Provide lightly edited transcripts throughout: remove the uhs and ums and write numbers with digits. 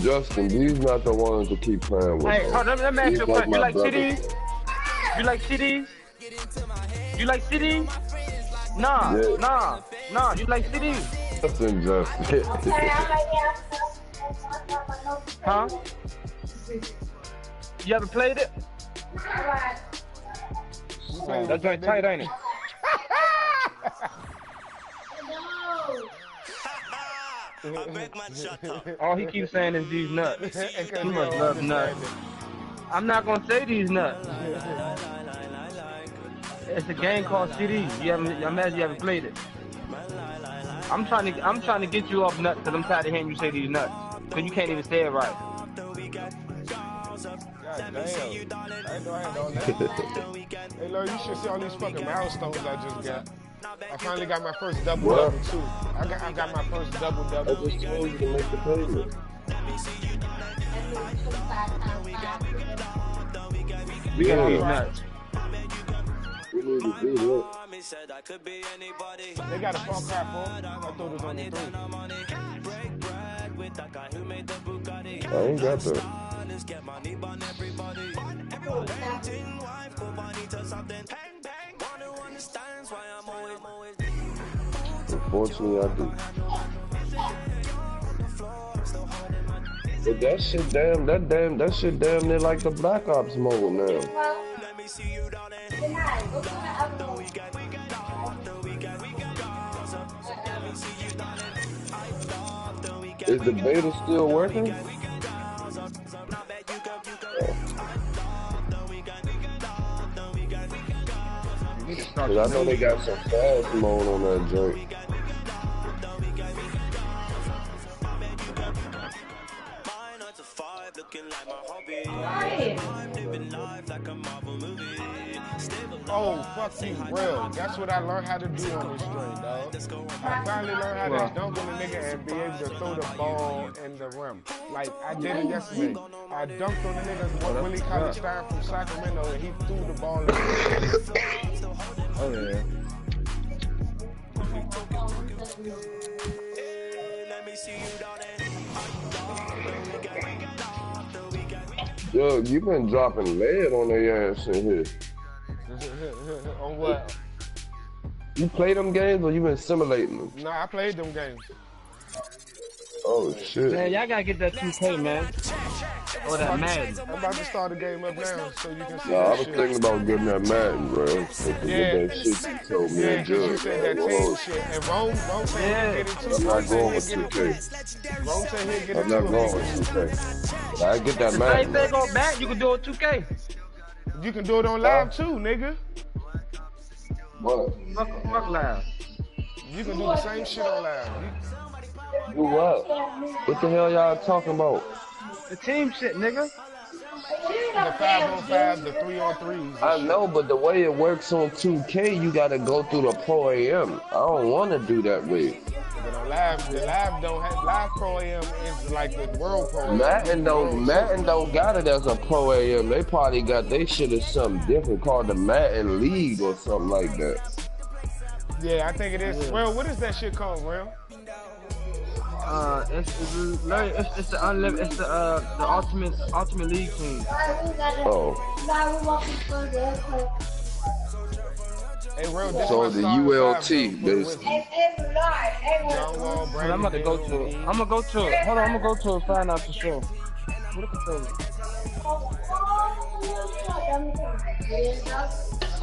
Justin, these not the ones to keep playing with. Hey, hold on, let me ask you a question. You like CDs? You like CDs? You like CDs? Nah, yeah. Nah. You like CDs? Justin. Huh? You ever played it? That joint tight, ain't it? All he keeps saying is these nuts. He must love nuts. I'm not gonna say these nuts. It's a game called CD. I imagine you haven't played it. I'm trying to get you off nuts because I'm tired of hearing you say these nuts. Cause you can't even say it right. God damn. I know I ain't on that. Hey, Lord, you should see all these fucking milestones I just got. I finally got my first double too. I got my first double. I just told you to make the payment. We got these nuts. We need to do that. They got a Far Cry 4. I thought it was on the 3. I ain't got that. Unfortunately, I do. But that shit damn near like the Black Ops mode now. Is the beta still working? Cause I know they got some fast mode on that joint. Oh, fuck you, real. That's what I learned how to do on this string, dog. I finally learned how to dunk on a nigga and be able to throw the ball in the rim. Like, I did it yesterday. I dunked on the nigga, Willie College-Stein from Sacramento, and he threw the ball in the rim. Oh, yeah. Yo, you been dropping lead on their ass in here. On what? You play them games or you been simulating them? Nah, I played them games. Oh shit. Man, y'all gotta get that 2K, man. Or that Madden. I'm about to start the game up now so you can see Nah, I was shit. thinking about getting that Madden, bro. Yeah. That shit you told me Yeah, Judge, you said that team shit. And Rome said he'd get it too. I'm not going with 2K. Rome said he'd get it too. I'm not going with 2K. But I get that Madden. Same thing on back, you can do it 2K. You can do it on live too, nigga. What? Fuck live. You can do the same shit on live. Do what? What the hell y'all talking about? The team shit, nigga. The 5-on-5, the 3-on-3s. I know, but the way it works on 2K, you gotta go through the Pro AM. I don't want to do that way. But on live, the live don't have live Pro AM is like the World Pro AM. Madden don't got it as a Pro AM. They probably got they shit as something different called the Madden League or something like that. Yeah, I think it is. Yeah. Well, what is that shit called, Real? It's the unlimited. It's the ultimate league team. Oh. Hey, Real, so the ULT, basically. I'm about to go to it. I'm gonna go to it. Hold on, I'm gonna go to it and find out for sure. What the controller?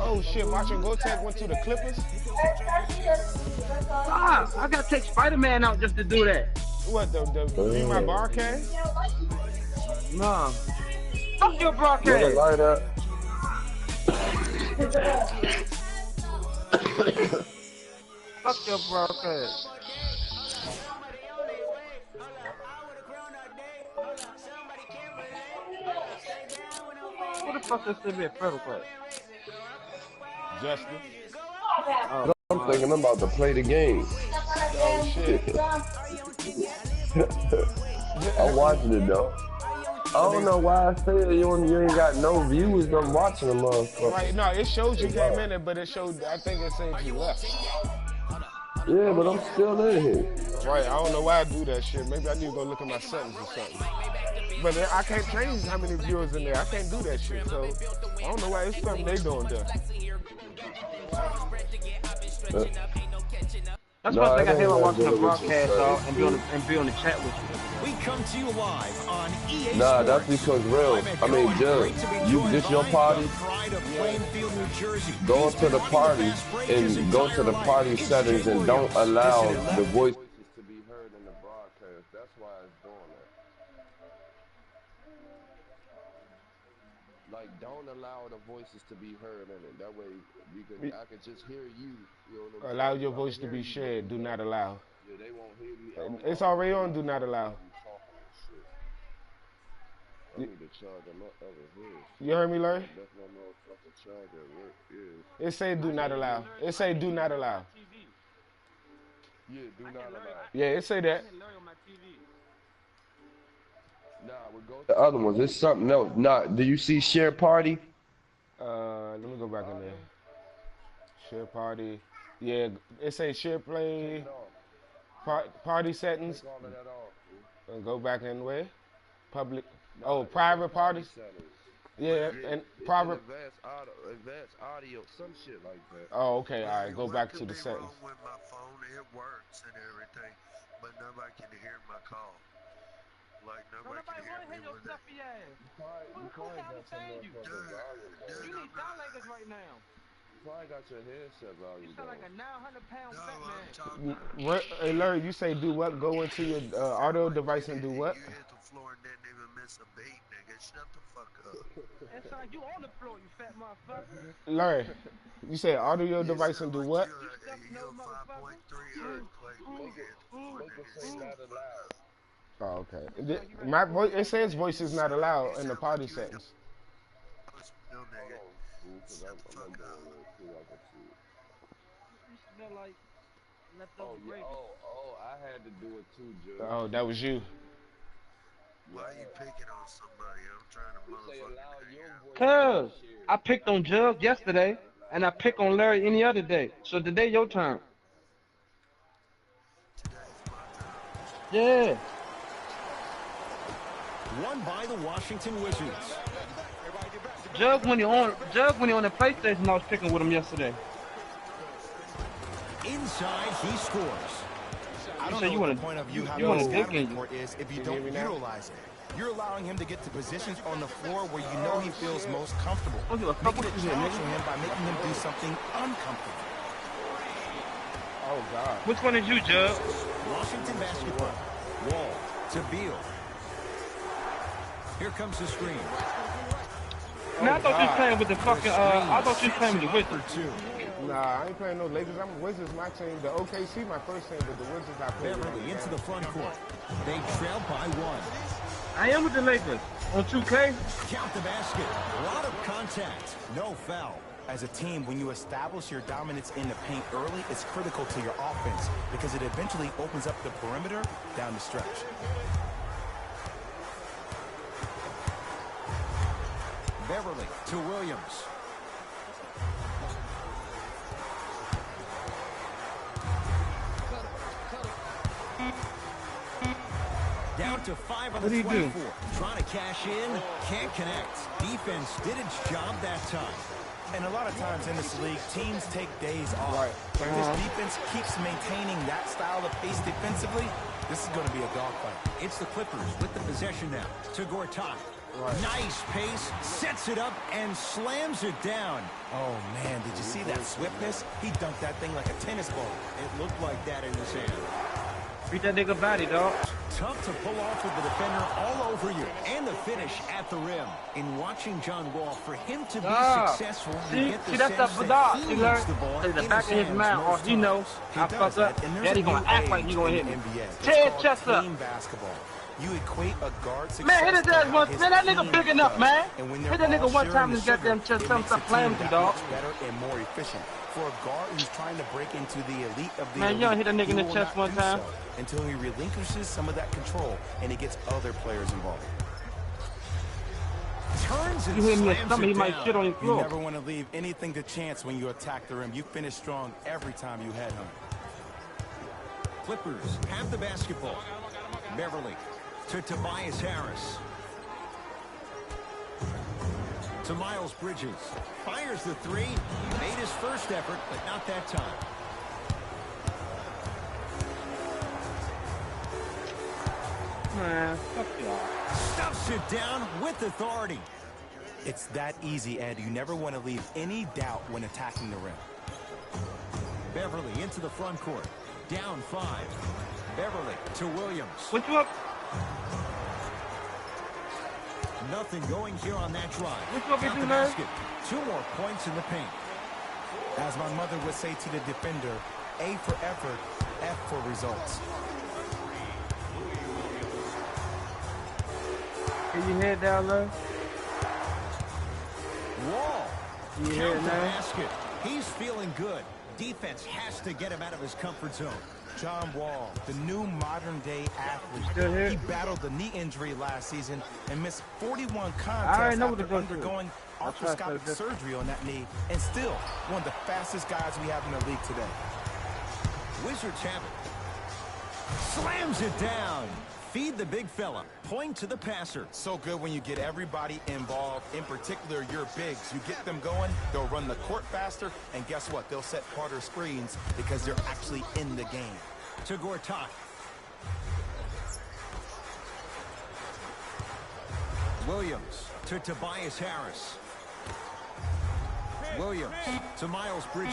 Oh shit, watching Gotek went to the Clippers? Ah, I gotta take Spider-Man out just to do that. What, the be my broadcast? Nah. Fuck your broadcast. Light up. Fuck your broadcast. What the fuck is this be a Federal play? Justin. Oh. I'm thinking I'm about to play the game. Oh shit. I'm watching it though. I don't know why I say you ain't got no views. I'm watching them motherfucker. Right, no, it shows you came in there, but it showed, I think it said you left. Yeah, but I'm still in here. Right, I don't know why I do that shit. Maybe I need to go look at my settings or something. But I can't change how many viewers in there. I can't do that shit. So I don't know why it's something they doing there. That's No, one thing it I hate ain't about nothing watching the good with your broadcast, dog, and settings. be on the chat with you. We come to you live on EA Nah, that's Sports. because real. I mean, Great just to be you joined this your by party. the pride of Plainfield, New Jersey. Go He's to been the running party fast break his and go to entire the life. party It's settings Jay and don't Williams. allow Visited the left. voices to be heard in the broadcast. That's why it's doing that. Like, don't allow the voices to be heard in it. That way, I can just hear you. You know what I'm Allow saying? your voice to be shared. Do not allow. Yeah, they won't hear me. It's already on do not allow. I need to charge my other head. You heard me, Larry? That's my motherfucking charger. Work is. It say do not allow. It say do not allow. Yeah, do not allow. Yeah, it say that. Nah, we go. The other ones, it's something else. Nah, do you see share party? Let me go back in there. Share party. Yeah, it say share play. Party settings. All of that off. And go back in where? Public. Oh, private parties. Yeah, and private. Advanced audio, some shit like that. Oh, okay. All right, go back to the settings. With my phone, it works and everything, but nobody can hear my call. Like nobody can hear me when they. You need downloaders right now. You probably got your headset volume. You sound like a 900-pound No, fat I'm man. talking. Hey, Larry, you say do what? Go into your audio device and do what? You hit the floor and didn't even miss a beat, nigga. Shut the fuck up. That sound like you on the floor, you fat motherfucker. Larry, you say audio device and do what? You're a 5.3 earthquake. You hit the floor, nigga. Oh, okay. My voice. It says voice is not allowed in the party settings. No, nigga. Shut the fuck up. You smell like leftover gravy. I had to do it too, Joe. Oh, that was you. Why are you picking on somebody? I'm trying to motherfucking Cuz, I picked on Jug yesterday, and I pick on Larry any other day. So today your turn. Yeah. Won by the Washington Wizards. Jug when he on the PlayStation, I was picking with him yesterday. Inside, he scores. I don't say know you what wanna- the point of you you having wanna a dick scouting in you. report is if you Can you don't hear me now? utilize it. You're allowing him to get to positions on the floor where you know he feels most comfortable. Don't give a fuck Making what it you hear, challenge nigga. for him by making him do something uncomfortable. Oh God. Which one is you, Jug? Washington basketball. Wall to Beal. Here comes the screen. Man, I thought you was playing with the fucking, I thought you was playing with the Wizards. Nah, I ain't playing no Lakers. I'm Wizards. My team. The OKC, my first team, but the Wizards I play with. Beverly into the front court. They trail by one. I am with the Lakers. On 2K? Count the basket. A lot of contact. No foul. As a team, when you establish your dominance in the paint early, it's critical to your offense because it eventually opens up the perimeter down the stretch. Beverly to Williams. Down to 5 on What do the you do? 24. Trying to cash in, can't connect. Defense did its job that time. And a lot of times in this league, teams take days off. Right. But if this defense keeps maintaining that style of pace defensively, this is going to be a dogfight. It's the Clippers with the possession now to Gortat. Right. Nice pace, sets it up and slams it down. Oh, man, did you see that swiftness? He dunked that thing like a tennis ball. It looked like that in his hand. Beat that nigga body, dog. Tough to pull off with the defender all over you. And the finish at the rim. In watching John Wall, for him to be successful, you get the See, that's sense the that Badal. he See, Larry? needs the ball In the in back his of his hands mind, or most he knows times. I fucked up. And there's Daddy a gonna new act age like he gonna hit in me. the NBA. It's Ted called chest up. team basketball. You equate a guard success Man, hit his to ass how once. his Man, that nigga team big enough, does. man. And when Hit they're that nigga all one sharing time the and goddamn sugar, chest it some makes stuff the slam team you, that dog. much better and more efficient. For a guard who's trying to break into the elite of the Man, elite, you don't hit a nigga in he the will chest not one do time. so until he relinquishes some of that control and he gets other players involved. Turns and You hit me in the slams stomach, it he might down. shit on your You floor. never want to leave anything to chance when you attack the rim. You finish strong every time you head home. Clippers have the basketball. Beverly to Tobias Harris. To Miles Bridges. Fires the three. He made his first effort, but not that time. Man, fuck y'all. Stuffs it down with authority. It's that easy, Ed. You never want to leave any doubt when attacking the rim. Beverly into the front court. Down 5. Beverly to Williams. What you up? Nothing going here on that drive. What you up Count to the do, man? basket. 2 more points in the paint. As my mother would say to the defender, A for effort, F for results. Get your head down low. Wall. You Count hear the it now? basket. He's feeling good. Defense has to get him out of his comfort zone. John Wall, the new modern-day athlete. Still here? He battled the knee injury last season and missed 41 I contests already know what after to go through. undergoing I'll try to arthroscopic say this. surgery on that knee, and still one of the fastest guys we have in the league today. Wizards have it. Slams it down. Feed the big fella. Point to the passer. So good when you get everybody involved, in particular your bigs. You get them going, they'll run the court faster, and guess what? They'll set harder screens because they're actually in the game. To Gortat. Williams to Tobias Harris. Williams to Miles Bridges.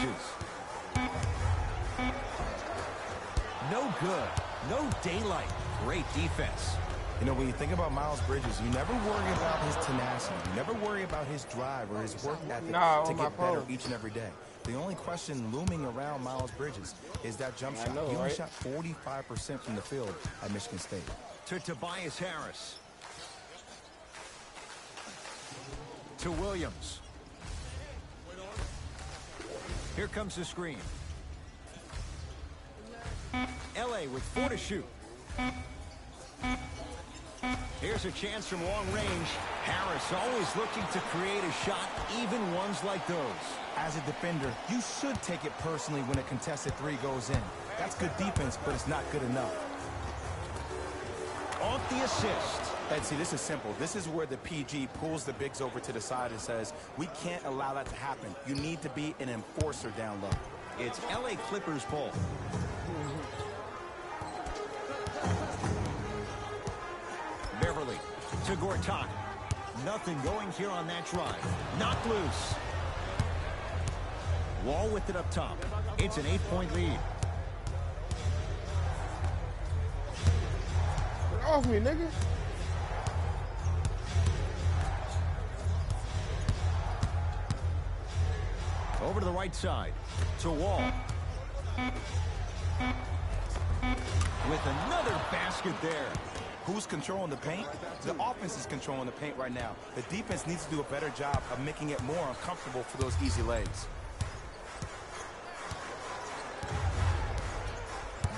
No good. No daylight. Great defense. You know, when you think about Miles Bridges, you never worry about his tenacity. You never worry about his drive or his work ethic to get better each and every day. The only question looming around Miles Bridges is that jump shot. He only shot 45% from the field at Michigan State. To Tobias Harris. To Williams. Here comes the screen. LA with 4 to shoot. Here's a chance from long range. Harris always looking to create a shot, even ones like those. As a defender, you should take it personally when a contested 3 goes in. That's good defense, but it's not good enough. Off the assist. And see, this is simple. This is where the PG pulls the bigs over to the side and says, we can't allow that to happen. You need to be an enforcer down low. It's LA Clippers ball. Beverly to Gortat. Nothing going here on that drive. Knocked loose. Wall with it up top. It's an 8-point lead. Get off me, nigga. Over to the right side. To Wall. With another basket there. Who's controlling the paint? The offense is controlling the paint right now. The defense needs to do a better job of making it more uncomfortable for those easy lays.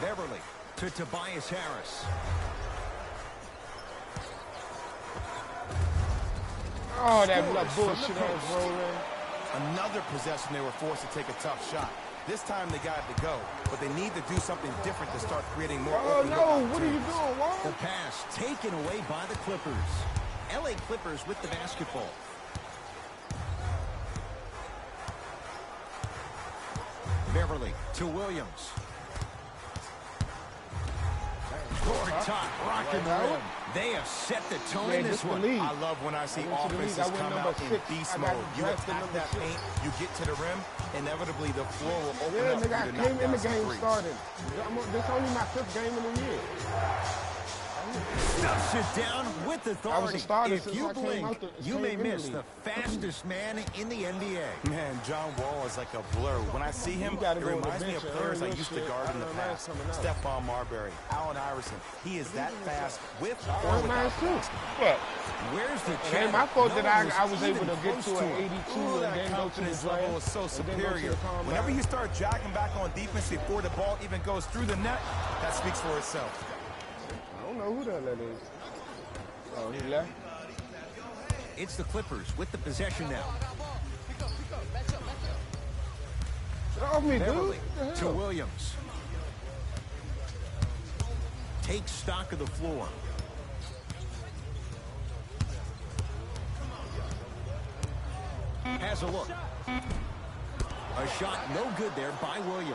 Beverly to Tobias Harris. Oh, that Scores bullshit from the ass post. rolling. Another possession they were forced to take a tough shot. This time they got it to go, but they need to do something different to start creating more Oh open look no, what are you opportunities. doing, Wall? The pass taken away by the Clippers. LA Clippers with the basketball. Beverly to Williams. Gortat rocking the rim. They have set the tone in this one. I love when I see I went to the league. offenses I went come number out in 6. beast I got mode. You drafted attack number that 6. paint, you get to the rim, inevitably the floor will open Yeah, up nigga, I for you to came knock in down the some game threes. started. This only my 5th game in the year. Stuffs it down with authority. starter If since you I came blink, out the- you came may in the miss league. the fastest man in the NBA. Man, John Wall is like a blur. When I see him, You it gotta go to the reminds me of bench and players I earn your used to shit. guard in the I know that's past. coming out. Stephon Marbury, Allen Iverson. He is that fast with or That's mine without the too. basketball. What? Where's the It chatter? ain't my fault No that one I was able even to get close to an him. 82 Ooh, and that then go to the confidence level draft. is so and then go to superior. the combine. Whenever you start jogging back on defense before the ball even goes through the net, that speaks for itself. I don't know who the hell that is. Oh, he left? It's the Clippers with the possession now. Get off me, dude. Beverly What the to hell? Williams. take stock of the floor. Has a look. A shot no good there by Williams.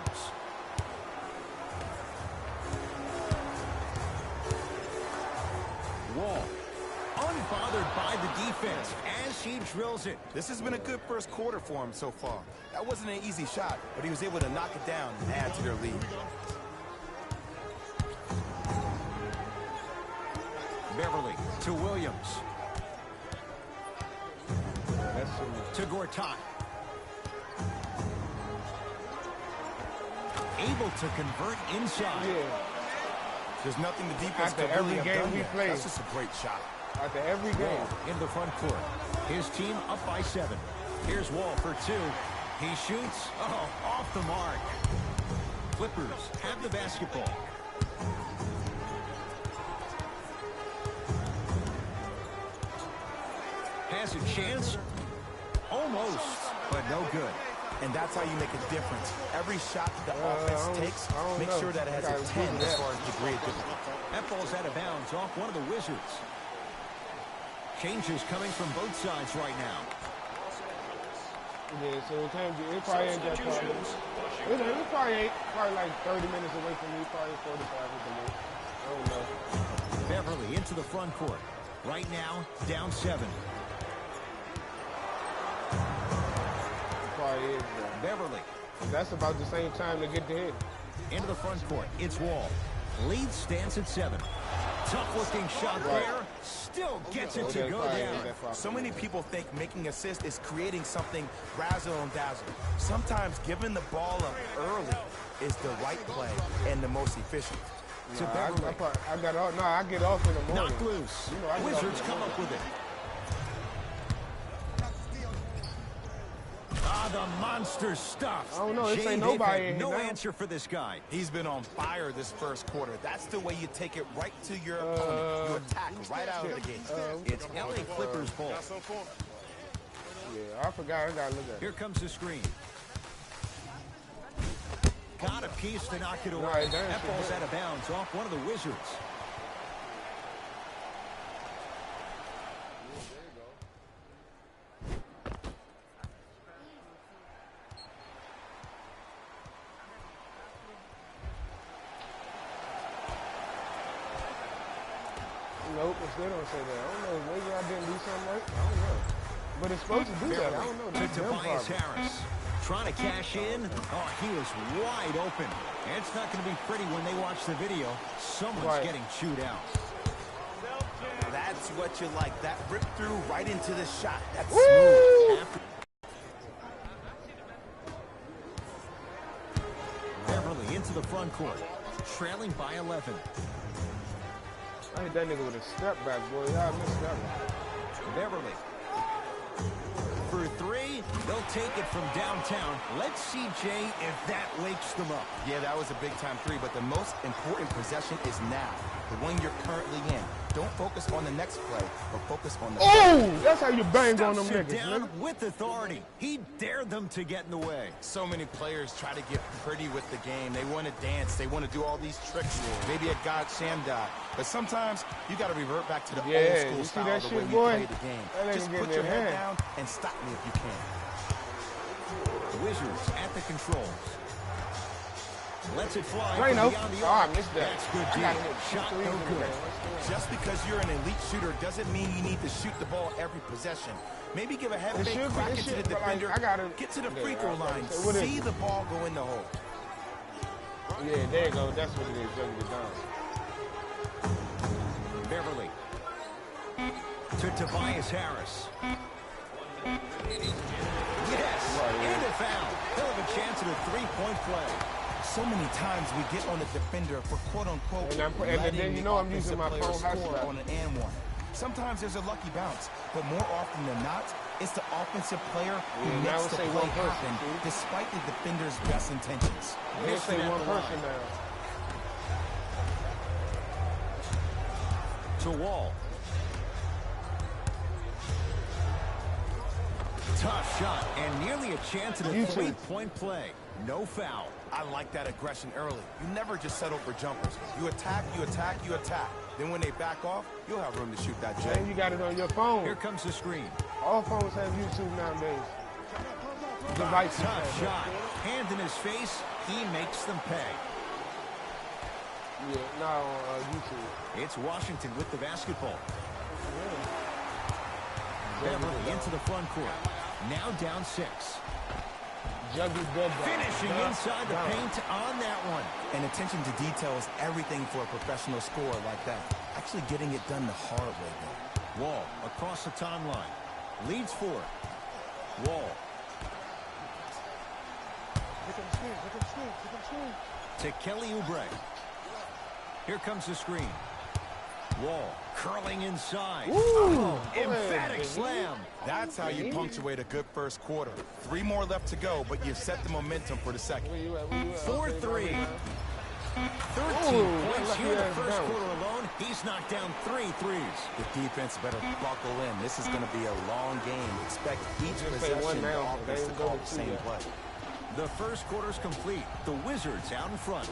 Wall. Unbothered by the defense as he drills it. This has been a good first quarter for him so far. That wasn't an easy shot, but he was able to knock it down and add to their lead. Beverly to Williams. To Gortat. Able to convert inside. Yeah. There's nothing the defense After could really every have game done we there. play. That's just a great shot. After every game. Wall in the front court. His team up by 7. Here's Wall for 2. He shoots. Oh, off the mark. Clippers have the basketball. Has a chance. Almost, but no good. And that's how you make a difference. Every shot the offense takes, make sure that it has a 10 as far as degree of difficulty. That ball's out of bounds off one of the Wizards. Changes coming from both sides right now. Yeah, so it probably ain't that far. It probably like 30 minutes away from me, probably 45 at the most. I don't know. Beverly into the front court. Right now, down 7. Probably is, bro. Beverly. That's about the same time to get the hit. Into the front court. It's Wall. Lead stands at 7. Tough-looking shot there. Still gets it to go down. So many people think making assists is creating something razzle and dazzle. Sometimes giving the ball up early is the right play and the most efficient. I get off in the morning. Knocked loose. You know, Wizards come up with it. Ah, the monster stuff. I don't know. This ain't nobody in here No now. answer for this guy. He's been on fire this first quarter. That's the way you take it right to your opponent. You attack right out of the gate. It's LA Clippers ball. Yeah, I forgot. I got to look at it. Here comes the screen. Got a piece to knock it away. That ball's out of bounds off one of the Wizards. Nope, it still don't say that. I don't know. Maybe I didn't do something right. I don't know. But it's supposed to do that. I don't know. To Tobias Harris. Trying to cash in. Oh, he was wide open. And it's not going to be pretty when they watch the video. Someone's getting chewed out. That's what you like. That rip through right into the shot. That's smooth. Beverly into the front court. Trailing by 11. I hit that nigga with a step back, boy. I missed that one. Beverly. For 3, they'll take it from downtown. Let's see, Jay, if that wakes them up. Yeah, that was a big-time 3, but the most important possession is now, the one you're currently in. Don't focus on the next play, but focus on the that's how you bang on them Stuffs it niggas, down nigga. with authority. He dared them to get in the way. So many players try to get pretty with the game. They want to dance. They want to do all these tricks. Maybe a God Shamda. But sometimes you got to revert back to the old school style, the way you play the game. Just put your head down and stop me if you can. Wizards at the controls. Lets it fly. Right now. Beyond the I arc. missed that. That's good, I deal. got hit Shot too no easy good. today. Just because you're an elite shooter doesn't mean you need to shoot the ball every possession. Maybe give a head fake, crack into the defender, get to the free throw line, see the ball go in the hole. Yeah, there you go. That's what it is. Jugging it down. Beverly. To Tobias Harris. Yes, and a foul. He'll have a chance at a three-point play. So many times we get on the defender for quote-unquote and then you know I'm using my phone hotspot on an and one. Sometimes there's a lucky bounce, but more often than not, it's the offensive player who makes the play happen despite the defender's best intentions. They say one person now. To Wall. Tough shot and nearly a chance at a three-point play. No foul. I like that aggression early. You never just settle for jumpers. You attack, you attack, you attack. Then when they back off, you'll have room to shoot that J. And you got it on your phone. Here comes the screen. All phones have YouTube nowadays. Device Tough shot. Hand in his face. He makes them pay. Yeah, now on YouTube. It's Washington with the basketball. Yeah. Beverly into the front court. Now down 6. JugofHBB's. Finishing inside the paint on that one. And attention to detail is everything for a professional scorer like that. Actually getting it done the hard way, though. Wall across the timeline. Leads 4. Wall. To Kelly Oubre. Here comes the screen. Wall curling inside. Ooh, emphatic slam. That's how you punctuate a good first quarter. 3 more left to go, but you set the momentum for the second. 4-3. 13 points here in the first quarter alone. He's knocked down 3 threes. The defense better buckle in. This is going to be a long game. Expect each possession the offense to call the same play. The first quarter's complete. The Wizards out in front.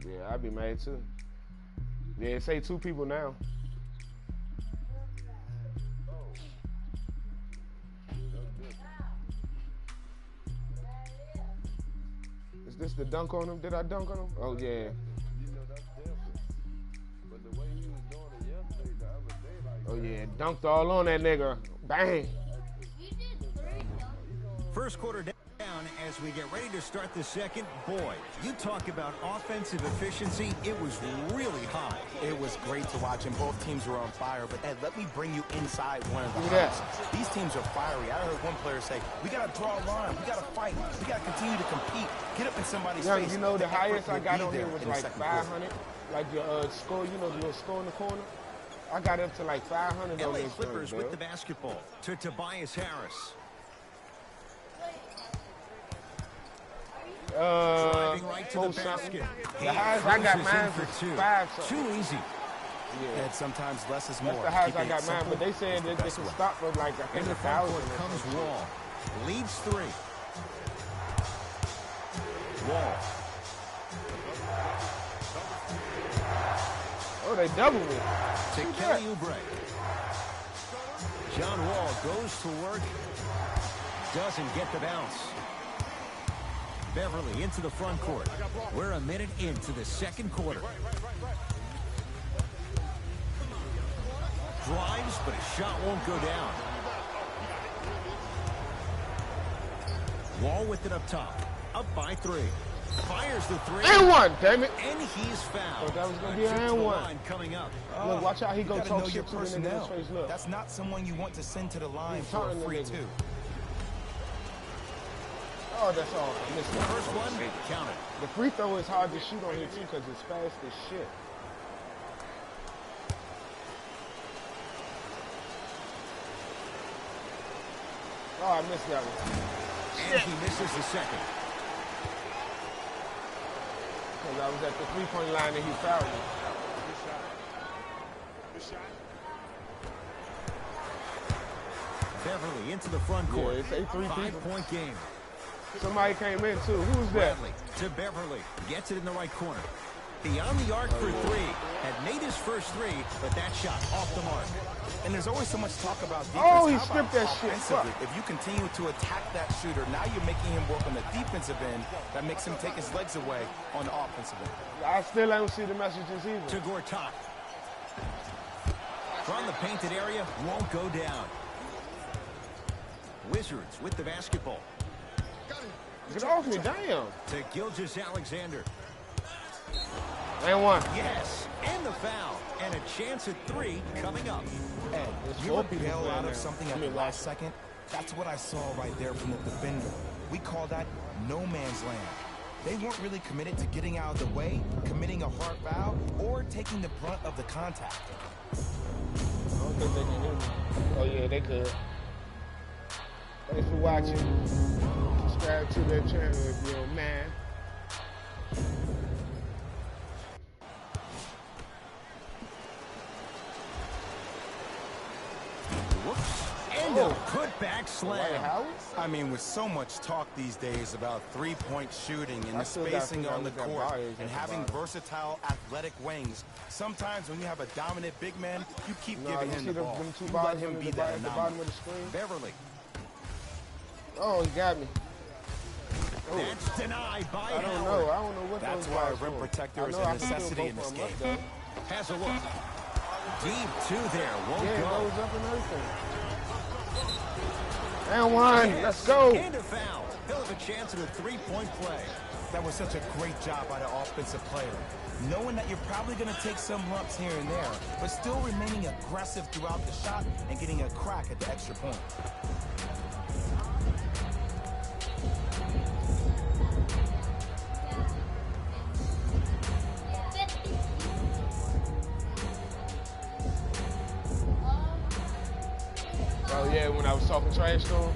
Yeah, I'd be mad too. Yeah, say 2 people now. Is this the dunk on him? Did I dunk on him? Oh yeah. Oh yeah, dunked all on that nigga. Bang. First quarter down as we get ready to start the second. Boy, you talk about offensive efficiency. It was really high. It was great to watch, and both teams were on fire. But Ed, let me bring you inside one of the highlights. These teams are fiery. I heard one player say, "We gotta draw a line. We gotta fight. We gotta continue to compete. Get up in somebody's face." You know the highest I got on here was in like 500. Like your score, you know, the little score in the corner. I got up to like 500 on LA this Clippers thing, with the basketball to Tobias Harris. Driving right to the basket. The highest I got mine for was 2. 5 something. Too easy. Yeah. And sometimes less is more. That's the highest Keeping I got it mine, simple but they said that they can stop for like I think In the 1,000. front court comes Wall. Leads 3. Wall. Oh, they doubled me. To Kelly Oubre. John Wall goes to work. Doesn't get the bounce. Beverly into the front court. We're a minute into the second quarter. Drives, but his shot won't go down. Wall with it up top. Up by 3. Fires the 3. And 1, damn it. And he's fouled. That was going to be an and 1. Coming up. Look, watch how he go gotta talk know shit your to the nigga in his personnel. face. Look. That's not someone you want to send to the line He's for a taunting the free nigga. 2. Oh, that's all. I missed The that. first one, counted. The free throw is hard to shoot on here too because it's fast as shit. Oh, I missed that one. And he misses the second. Because I was at the three-point line and he fouled me. Beverly into the front court. Yeah, it's a 3 people. 5-point game. Somebody came in too. Who was that? Bradley to Beverly. Gets it in the right corner. Beyond the arc for 3. Had made his first 3, but that shot off the mark. And there's always so much talk about defense. Oh, he How stripped about that shit. offensively? Fuck. If you continue to attack that shooter, now you're making him work on the defensive end. That makes him take his legs away on the offensive end. I still don't see the messages To either. Gortat. From the painted area, won't go down. Wizards with the basketball. Get off me, damn. To Gilgeous Alexander. And 1. Yes, and the foul. And a chance at 3 coming up. Ed, There's you 4 ever people bail playing out now. of something at I the mean, last second? That's what I saw right there from the defender. We call that no man's land. They weren't really committed to getting out of the way, committing a hard foul, or taking the brunt of the contact. I don't think they can hear me. Oh yeah, they could. Thanks for watching. Subscribe to their channel if you're a man. Impact slam. I mean, with so much talk these days about three-point shooting and the spacing on the court and having versatile athletic wings, sometimes when you have a dominant big man, you keep giving him the ball. You let him be that anomaly. Beverly. Oh, he got me. Oh. That's denied by I don't know what that's why a rim protector is a necessity in this game. Has a look. Deep two there. Won't go. It goes up and everything. And one. Let's go. And a foul. He'll have a chance at a three-point play. That was such a great job by the offensive player. Knowing that you're probably going to take some lumps here and there, but still remaining aggressive throughout the shot and getting a crack at the extra point. Oh yeah, when I was talking trash to him.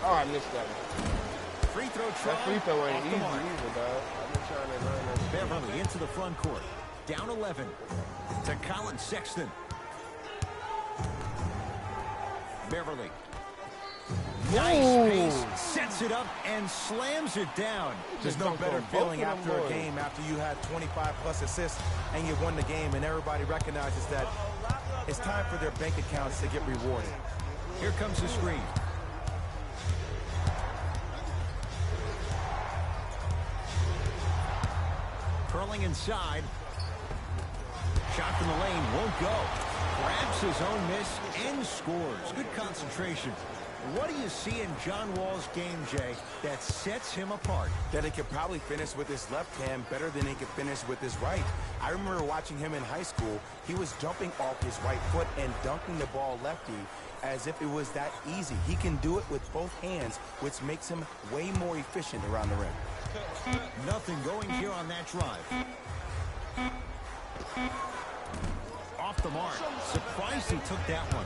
Oh, I missed that one. Free throw try. That free throw ain't easy either, dog. I've been trying to learn that. Beverly into the front court. Down 11 to Colin Sexton. Beverly. Nice pace, sets it up and slams it down. There's no better feeling after a game after you had 25+ assists and you won the game and everybody recognizes that it's time for their bank accounts to get rewarded. Here comes the screen. Curling inside. Shot from the lane won't go. Grabs his own miss and scores. Good concentration. What do you see in John Wall's game, Jay, that sets him apart? That he could probably finish with his left hand better than he could finish with his right. I remember watching him in high school. He was jumping off his right foot and dunking the ball lefty as if it was that easy. He can do it with both hands, which makes him way more efficient around the rim. Nothing going here on that drive. Off the mark. Surprised he took that one.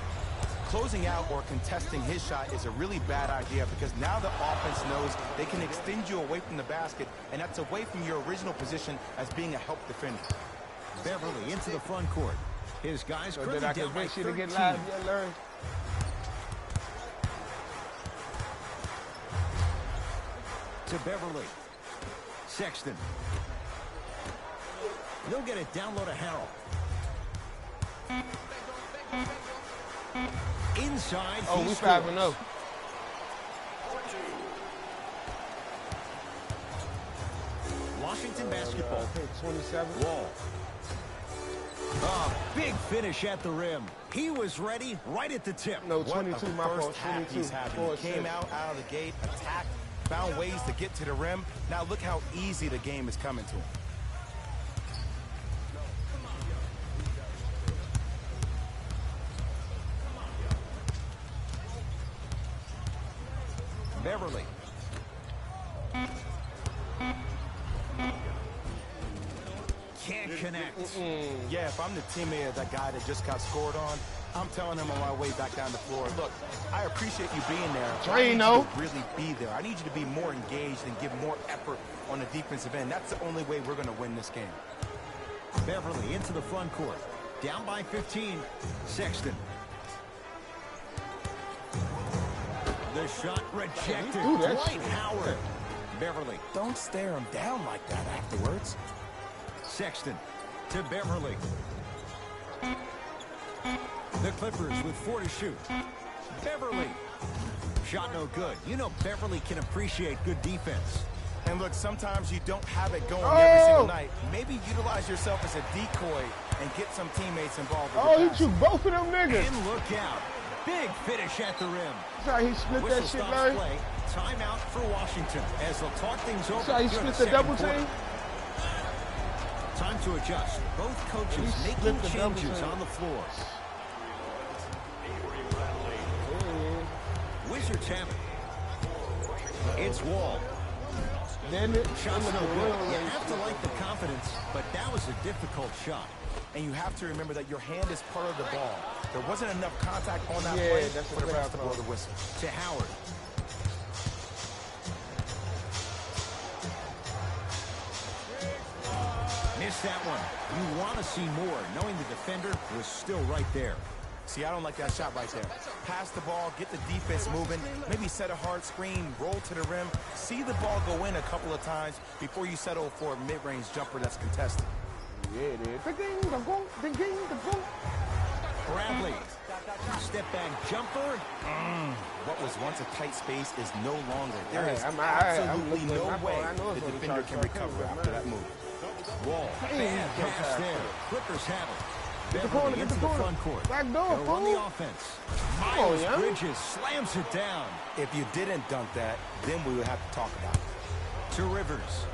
Closing out or contesting his shot is a really bad idea because now the offense knows they can extend you away from the basket, and that's away from your original position as being a help defender. Beverly into the front court. His guys currently down by 13. To get live, yeah, Larry. To Beverly. Sexton. He'll get it down low to Harrell. Inside. Oh, we 5-0. Washington basketball. 27. Wall. Big finish at the rim. He was ready right at the tip. No, 22, my fault. 22. He's having. He came out of the gate, attacked, found ways to get to the rim. Now look how easy the game is coming to him. Beverly. Can't connect. Yeah, if I'm the teammate of that guy that just got scored on, I'm telling him on my way back down the floor, look, I appreciate you being there. I need you to really be there. I need you to be more engaged and give more effort on the defensive end. That's the only way we're going to win this game. Beverly into the front court. Down by 15. Sexton. The shot rejected. Dwight Howard. Beverly. Don't stare him down like that afterwards. Sexton to Beverly. The Clippers with 4 to shoot. Beverly. Shot no good. You know Beverly can appreciate good defense. And look, sometimes you don't have it going every single night. Maybe utilize yourself as a decoy and get some teammates involved with Oh, he took both of them niggas. And look out. Big finish at the rim. That's how he split Whistle that shit, stops Larry. play. Timeout for Washington as they'll talk things over. That's how he split the double team. Time to adjust. Both coaches making changes on the floor. Wizards have it. It's Wall. Shots no good. You have to like the confidence, but that was a difficult shot. And you have to remember that your hand is part of the ball. There wasn't enough contact on that play for the refs to blow the whistle. To Howard. missed that one. You want to see more, knowing the defender was still right there. See, I don't like that shot right there. Pass the ball, get the defense moving, maybe set a hard screen, roll to the rim, see the ball go in a couple of times before you settle for a mid-range jumper that's contested. Yeah, it is. Bradley, step back jumper. What was once a tight space is no longer. There is I'm absolutely looking no at my way phone. I know the it's only defender can charged recover for after that move. Wall, bad pass there. Clippers have it. Get the Beverly corner, get into the the corner. front court. Back door, They'll run the fool. offense. on, Miles young. Bridges slams it down. If you didn't dunk that, then we would have to talk about it. To Rivers.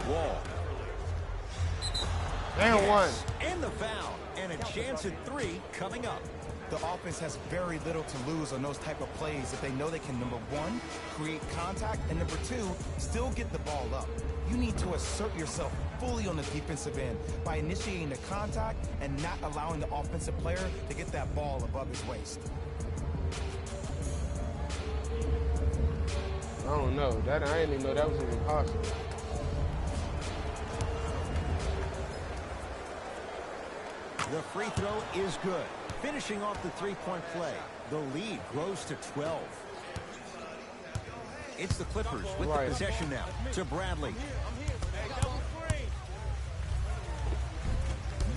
Wall. And one. And the foul. And a chance at 3 coming up. The offense has very little to lose on those type of plays if they know they can, number one, create contact, and number two, still get the ball up. You need to assert yourself fully on the defensive end by initiating the contact and not allowing the offensive player to get that ball above his waist. I don't know. I didn't even know that was even possible. The free throw is good. Finishing off the three-point play. The lead grows to 12. It's the Clippers with the possession now to Bradley.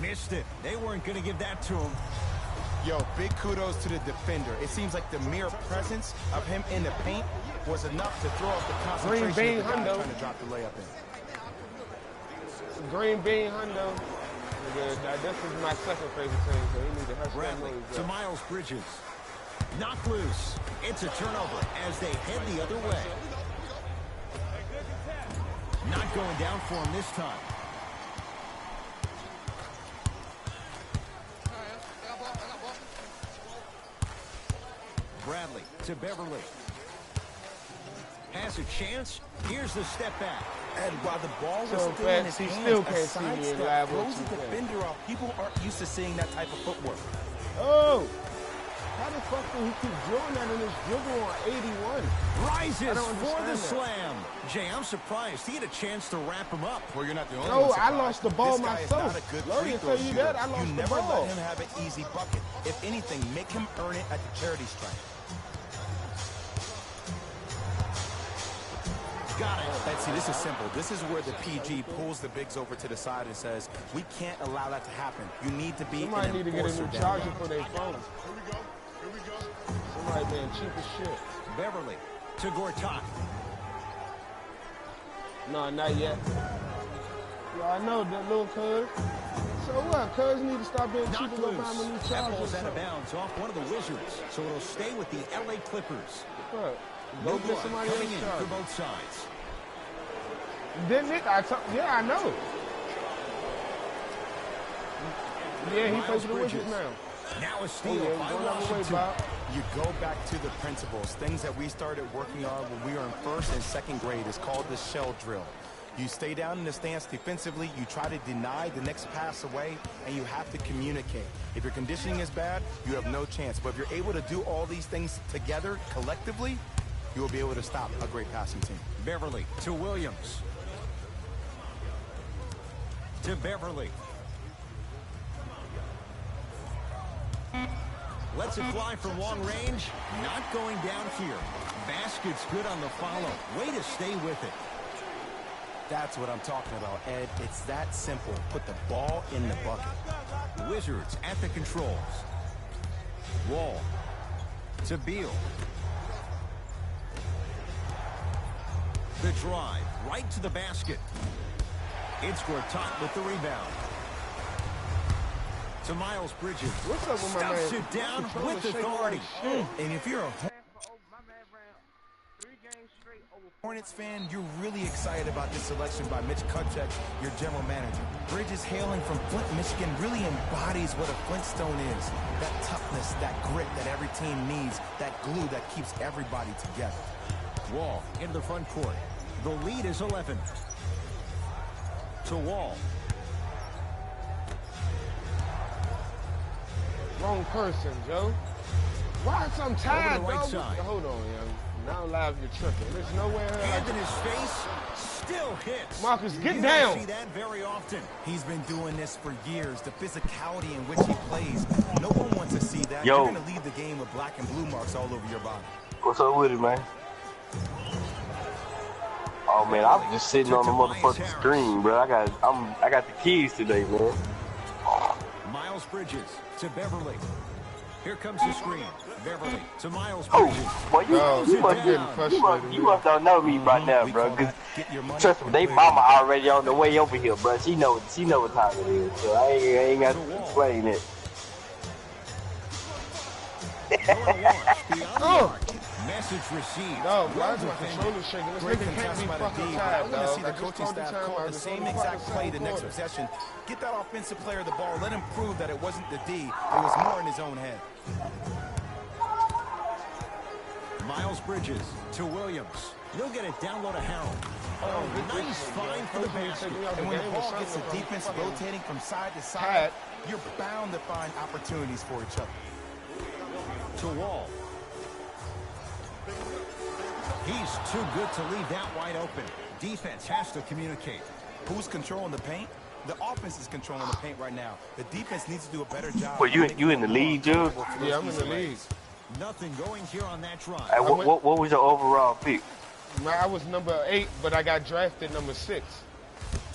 Missed it. They weren't going to give that to him. Yo, big kudos to the defender. It seems like the mere presence of him in the paint was enough to throw off the concentration of the guy trying to drop the layup in. Green bean hundo. This is my second favorite team, so he needs to hush Bradley that to noise. Miles Bridges. Knocked loose. It's a turnover as they head the other way. Not going down for him this time. Bradley to Beverly. Has a chance. Here's the step back. And while the ball was So still in his fast, he hands, still a can't see me in sidestep live throws what the you think. defender off. People aren't used to seeing that type of footwork. Oh! How the fuck did he keep drilling that in his dribble on 81? Rises for the understand that. slam. Jay, I'm surprised. He had a chance to wrap him up. Well, you're not the only No, one I surprised. lost the ball This guy myself. is not a good Let free me throw tell you shooter. that, I lost You the never ball. let him have an easy bucket. If anything, make him earn it at the charity stripe. Got it. And see, this is simple. This is where the PG pulls the bigs over to the side and says, we can't allow that to happen. You need to be Somebody an need to get a enforcer new down charger low. for their phone. Somebody being cheap as shit. Beverly to Gortat. No, not yet. Yeah, I know, that little cuz. So what? Cuz need to stop being cheap Knocked and go loose. buy him a new That charger. ball's out of bounds off one of the Wizards, so it'll stay with the LA Clippers. What? No Go get blood somebody coming else in for charger. both sides. Didn't it? Yeah, I know. Yeah, he Miles plays for the Bridges. Wizards now. Now a Oh, steal yeah, by going out the way, Washington. Bob. You go back to the principles, things that we started working on when we were in first and second grade. It's called the shell drill. You stay down in the stance defensively, you try to deny the next pass away, and you have to communicate. If your conditioning is bad, you have no chance. But if you're able to do all these things together, collectively, you will be able to stop a great passing team. Beverly to Williams. To Beverly. Lets it fly from long range. Not going down here. Basket's good on the follow. Way to stay with it. That's what I'm talking about, Ed. It's that simple. Put the ball in the bucket. Wizards at the controls. Wall to Beal. The drive right to the basket. It's Gortat with the rebound. To Miles Bridges. What's up with my man? Stuffs it down Controller with shaking authority. like shit. And if you're a Hornets fan, you're really excited about this selection by Mitch Kupchak, your general manager. Bridges, hailing from Flint, Michigan, really embodies what a Flintstone is. That toughness, that grit that every team needs, that glue that keeps everybody together. Wall into the front court. The lead is 11. To Wall. Wrong person, Joe. Why is I'm tired, right dog? side. Hold on, young. Now live, you're tripping. There's nowhere. Hand in his face, still hits. Marcus, get you down. Don't see that very often. He's been doing this for years. The physicality in which he plays, no one wants to see that. Yo. You're gonna leave the game with black and blue marks all over your body. What's up with it, man? Oh man, I was just sitting on the motherfucking screen, bro. I got the keys today, man. Miles Bridges to Beverly. Here comes the screen. Beverly to Miles Bridges. Oh, boy, you must don't know me right now, bro. Cause trust me, they mama already on the way over here, bro. She know what time it is, so I ain't got to explain it. Message received. No, why is my controller shaking? This Great nigga can't contest be by the fucking D. tired, I want to dog. see the coaching staff call the same exact play the next possession. Get that offensive player the ball. Let him prove that it wasn't the D. It was more in his own head. Miles Bridges to Williams. He'll get it down low to Harold. Oh, nice find for the basket. And when the ball gets the defense rotating from side to side, you're bound to find opportunities for each other. To Wall. He's too good to leave that wide open. Defense has to communicate. Who's controlling the paint? The offense is controlling the paint right now. The defense needs to do a better job. But you in the league, Jug? Yeah, I'm in the league. Nothing going here on that drive. Hey, what was your overall pick? I was number 8, but I got drafted number 6.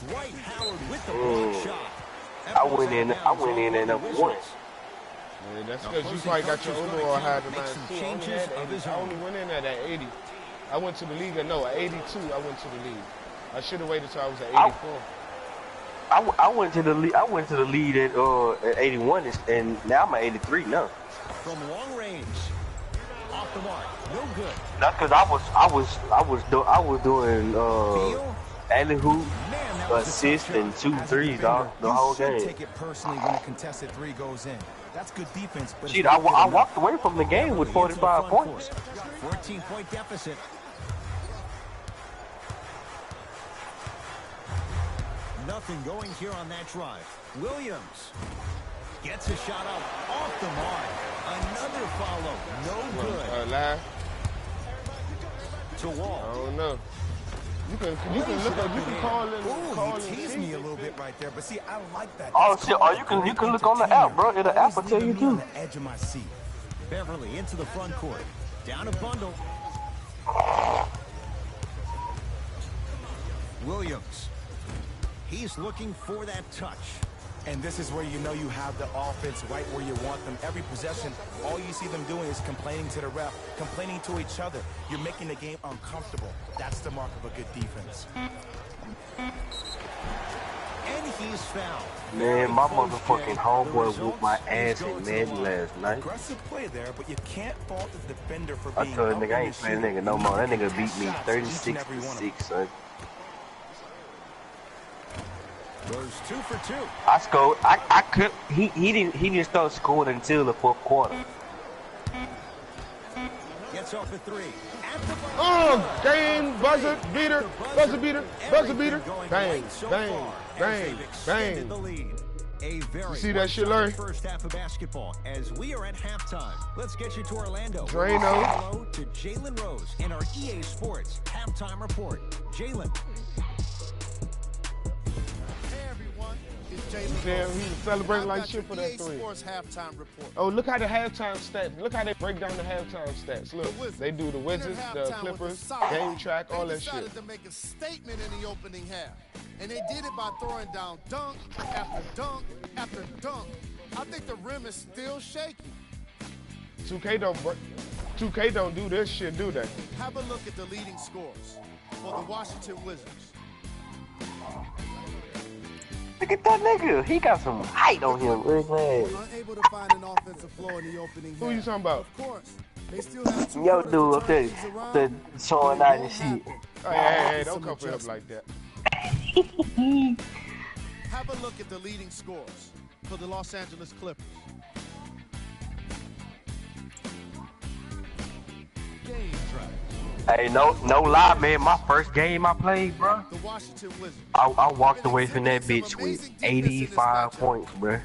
Dwight Howard with the block shot. I went in at number 1. Yeah, that's because you probably got your overall higher than mine too. I only went in at 80. I went to the league at 82. I went to the league. I should have waited till I was at 84. I went to the lead. I went to the lead at 81, and now I'm at 83 now. From long range, off the mark, no good. That's because I was doing alley hoop, assist, and 2 threes, dog, the whole game. You should take it personally when a contested 3 goes in. That's good defense, but shit, I walked away from the game with 45 points. 14-point deficit. Nothing going here on that drive. Williams gets a shot up off the mark. Another follow. No good. Live. To Wall. I don't know. You can look up. You can call in. He teased me a little bit right there, but see, I like that. Oh shit! Oh, you can look on the app, bro. The app will tell you too. On the edge of my seat. Beverly into the front court. Down a bundle. Williams. He's looking for that touch. And this is where you know you have the offense right where you want them. Every possession, all you see them doing is complaining to the ref, complaining to each other. You're making the game uncomfortable. That's the mark of a good defense. And he's fouled. Man, my motherfucking homeboy whooped my ass in Madden last night. Aggressive play there, but you can't fault the defender for I being told that nigga I ain't playing nigga no more. That nigga beat me 36-6, son. Goes 2 for 2. I scored. I could. He didn't start scoring until the 4th quarter. Gets off at 3. Oh, game buzzer beater, buzzer beater, buzzer beater. Bang, bang, bang, bang. You see that shit, Larry? First half of basketball as we are at halftime. Let's get you to Orlando. Drano. Hello to Jalen Rose in our EA Sports halftime report. Jalen. Damn, he was celebrating like shit for that 3. Oh, look how the halftime stats. Look how they break down the halftime stats. Look, they do the Wizards, the Clippers, game track, all that shit. They decided to make a statement in the opening half, and they did it by throwing down dunk after dunk after dunk. I think the rim is still shaky. 2K don't do this shit, do they? Have a look at the leading scores for the Washington Wizards. Look at that nigga. He got some height on him. Unable to find an offensive floor in the opening half. Who you talking about? Of course, they still have 2 Yo, dude, up there, showing out and shit. Oh, hey, don't come for him like that. Have a look at the leading scores for the Los Angeles Clippers. Hey, no lie, man. My first game I played, bro. I walked away from that bitch with 85 points, bro.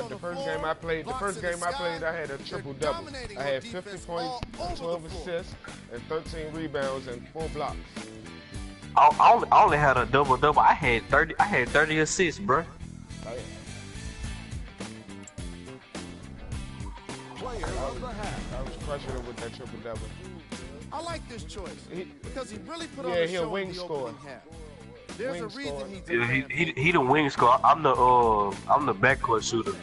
The first game I played, I had a triple-double. I had 50 points, 12 assists, and 13 rebounds and 4 blocks. I only had a double-double. I had 30 assists, bro. Oh, yeah. I was crushing it with that triple-double. I like this choice because he really put on a show in the opening half. There's a reason he's he the wing scorer. I'm the backcourt shooter.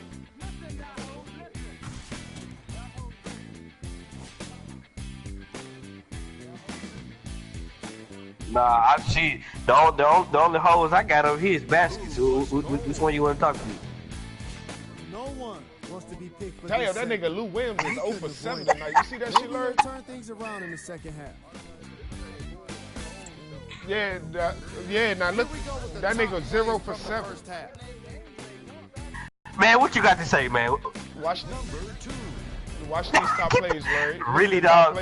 Nah, I see. The only holes I got over here is baskets. Which one you want to talk to me? No one wants to be picked for Damn, that nigga Lou Williams is 0 for 7 tonight. You see that shit, Larry? Turn things around in the second half. Yeah, now look, that nigga 0 for 7. Man, what you got to say, man? Watch these top plays, Larry. Really, dog?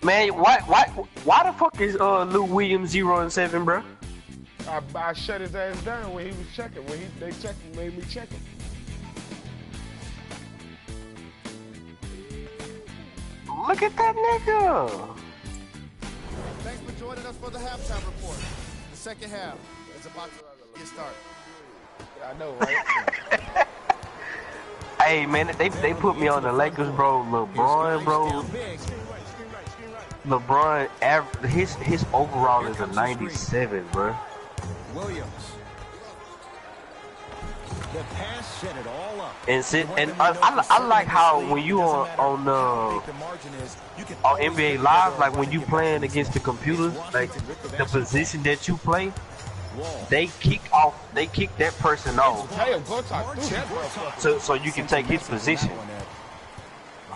Man, why the fuck is Lou Williams 0 and 7, bro? I shut his ass down when he was checking. When they made me check him. Look at that nigga. Thanks for joining us for the halftime report. The second half is about to get started. I know, right? Hey, man, they put me on the Lakers, bro. LeBron, bro. LeBron, his overall is a 97, bro. Williams. The pass set it all up. And I like how when you on NBA Live, like when you playing against the computer, like the position that you play, they kick that person off. So you can take his position.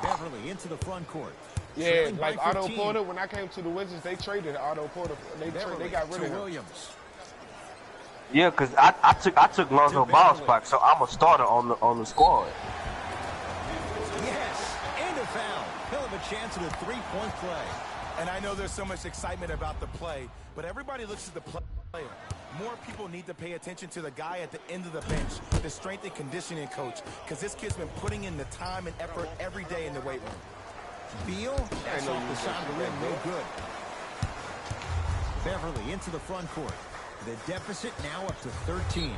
Beverly into the front court. Yeah, like Otto Porter. When I came to the Wizards, they traded Otto Porter. They got rid of him. Williams. Yeah, cause I took Lonzo Ball's spot, so I'm a starter on the squad. Yes, and a foul. He'll have a chance at a three-point play. And I know there's so much excitement about the play, but everybody looks at the player. More people need to pay attention to the guy at the end of the bench, the strength and conditioning coach, because this kid's been putting in the time and effort every day in the weight room. Beal, that's off the side of the rim, no good. Beverly into the front court. The deficit now up to 13.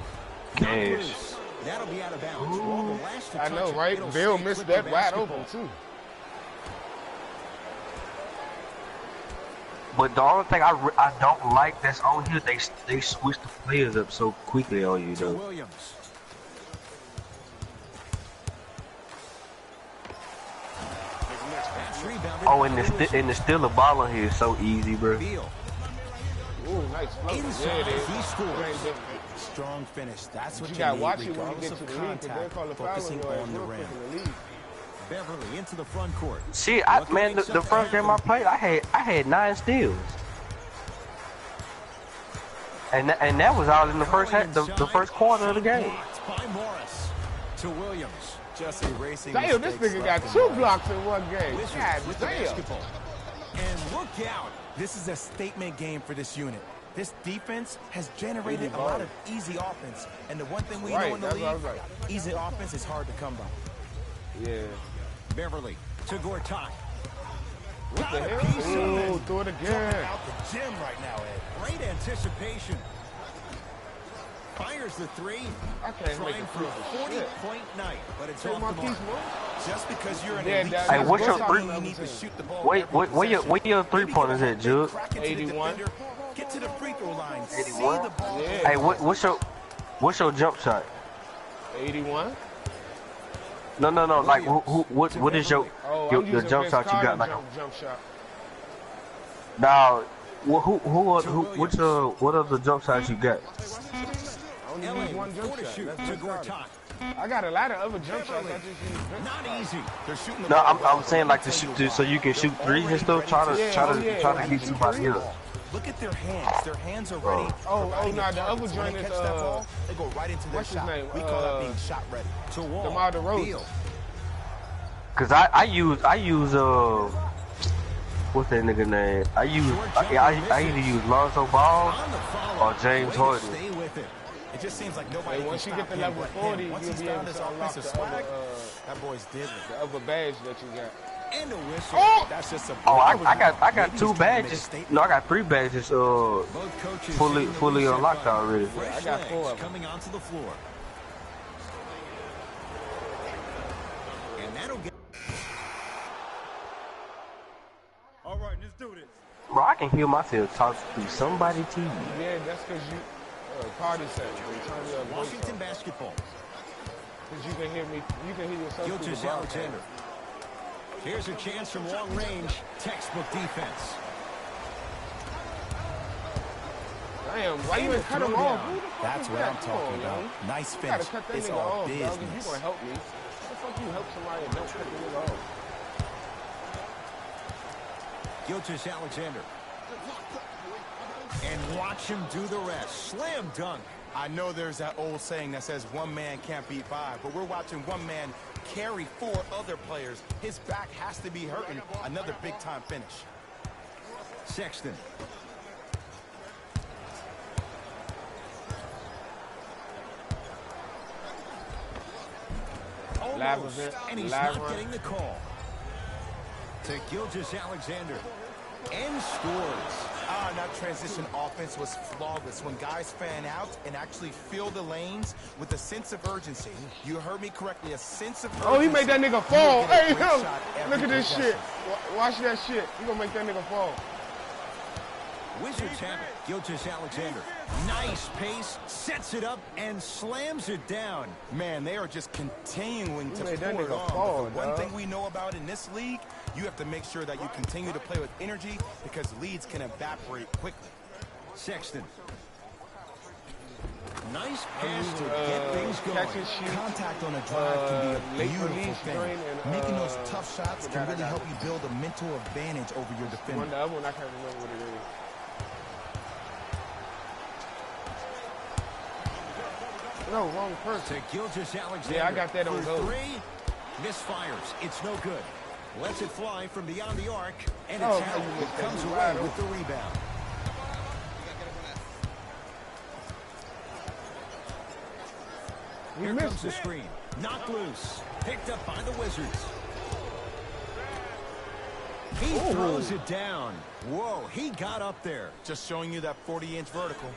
Yes. That'll be out of bounds. Well, the last I know, right? Bill missed that wide open, too. But the only thing I don't like that's on here, they switch the players up so quickly on you, though. Williams. Oh, and the steal the ball on here is so easy, bro. Ooh, nice flow. Inside, he scores. Strong finish. That's what you got to watch it when you regardless get to of the league, because they'll call the foul focusing on the rim. Beverly into the front court. See, man, the first game I played, I had 9 steals, and that was all in the first the first quarter of the game. By Morris to Williams. Just erasing. Damn, this nigga got 2 blocks in one game. God damn. And look out. This is a statement game for this unit. This defense has generated a lot of easy offense, and the one thing we know in the league, easy offense is hard to come by. Yeah. Beverly to Gortat. What the hell? Ooh, do it again. Out the gym right now, Ed. Great anticipation. Fires the three. I can't make Trying it for a 40-point night, but it's off the mark. Just because you're an elite, Hey, what's your three? you need to shoot the ball. Wait, where your 3-pointers at, Jug? 81. Get to the free throw line. 81. Yeah. Hey, what's your jump shot? 81. No. Like, what is your jump shot you got? Like, jump shot. now, what are the jump shots you got? I only use one jump shot. I got a lot of other jump shots. I just use not easy. They're shooting the No, ball. I'm saying like to shoot so you can shoot threes and stuff. Try to get somebody else. Look at their hands. Their hands are ready. Oh, no, the other joint is, they go right into their shot. Name? We call that being shot ready. To Wall. DeMar DeRozan. Cause I use what's that nigga name? I either use Lonzo Ball or James Harden. Stay with it. It just seems like nobody. Once you get to level 40, you'll be able to unlock the swag. That boy's deadly. The other badge that you got. And a whistle. Oh! That's just a. I got 2 badges. No, I got 3 badges. Fully unlocked already. Yeah, I got 4 of them. Coming onto the floor. And that'll get. All right, let's do this. Bro, I can hear myself talk through somebody's TV. Yeah, that's because you party set. Washington basketball. Because you can hear me. You can hear yourself. Gilgeous Alexander. Here's a chance from long range. Textbook defense. Damn, why you ain't cut him off? That's what I'm talking about. Nice finish. It's all business. You gonna help me? How the fuck you help somebody and don't cut the nigga off? Gilgeous Alexander. And watch him do the rest. Slam dunk. I know there's that old saying that says one man can't beat 5, but we're watching one man carry 4 other players. His back has to be hurting. Another big-time finish. Sexton. Almost, and he's not getting the call. To Gilgeous Alexander. And scores. That transition offense was flawless. When guys fan out and actually fill the lanes with a sense of urgency. You heard me correctly, a sense of urgency. Oh, he made that nigga fall. Hey, him. Look at this shit. Watch that shit. You gonna make that nigga fall. Wizards have it. Gilgeous Alexander. Nice pace, sets it up, and slams it down. Man, they are just continuing to that pour it nigga on. fall, But the one thing we know about in this league, you have to make sure that you continue to play with energy because leads can evaporate quickly. Sexton. Nice pass to get things going. Contact on a drive can be a beautiful thing. Making those tough shots can really help you build a mental advantage over your defender. The other one, I can't remember what it is. No, wrong person. To Gilgeous Alexander. Yeah, I got that on go. 3. Misfires. It's no good. Lets it fly from beyond the arc, and it's out. It comes away with the rebound. Here comes the screen. Knocked loose. Picked up by the Wizards. He throws it down. Whoa, he got up there. Just showing you that 40-inch vertical.